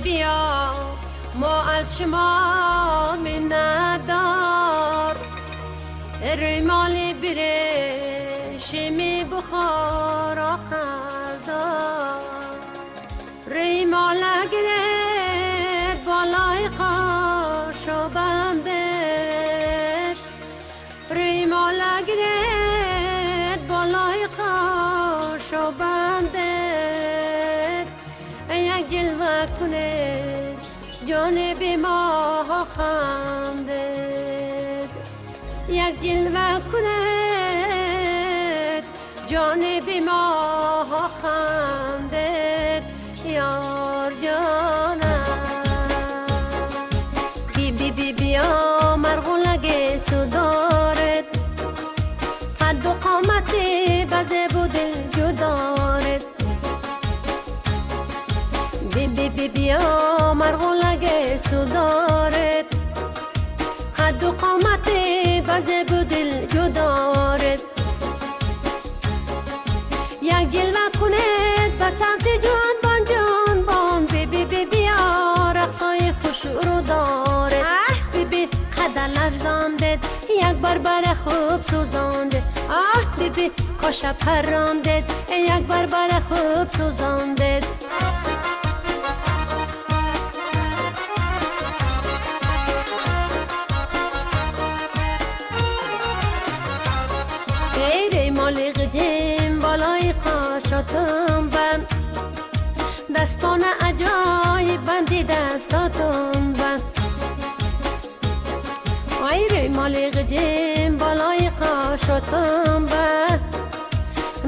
بیا ما از شما منت دار ریمال بره شمی بخار قردار ریمال گرد بالای قاش و بندت ریمال گرد بالای قاش و بندت یک جلوه کنه جانب ما خندد یک جلوه کند جانب ما خندد یار جانم بیا مرغولگ سودارت قد و قامت بزه بود جدارت بیا مرغولگ سودارت قد و قامت بزه بود جدارت یک جلوه کند به سمت جان بان بیا رقصای خوش رو دارد قد لرزاندد یک بربر خوب سوزاندد کاش پراندد یک بربر خوب سوزاندد مالق جیم بالای قاشاتون بند دستان عجایب بندی دستاتون بند آیره مالق جیم بالای قاشاتون بند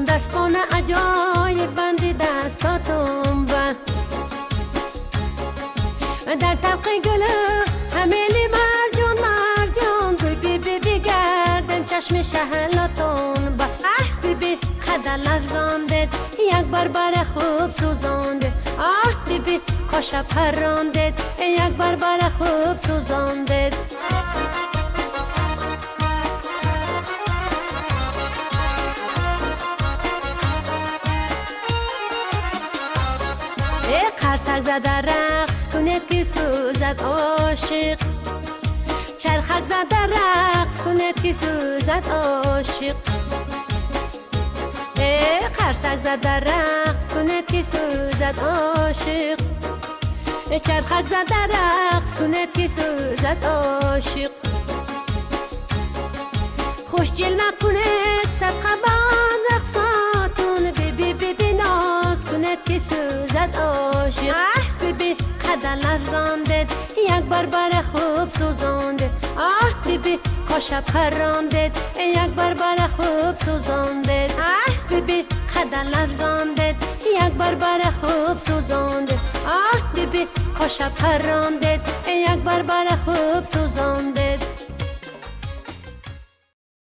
دستان عجایب بندی دستاتون بند در طبق گلو همیلی مرجان بگردم چشم شهلاتون بند قد لرزاندد یک بربر خوب سوزاندد کاش پراندد یک بربر خوب سوزاندد قرصر زده رقص کند که سوزد عاشق چرخک زده رقص کند که سوزد عاشق قرصر زده رقص کند که سوزد عاشق چرخک زده رقص کند که سوزد عاشق خوش جل نکند صدقه بان رقصاتون بی ناز کند که سوزد عاشق قد لرزاندد یک بربر خوب سوزاندد کاش پراندد یک بربر خوب سوزاندد قد لرزاندد یک بربر خوب سوزاندد کاش پراندد یک بربر خوب سوزاندد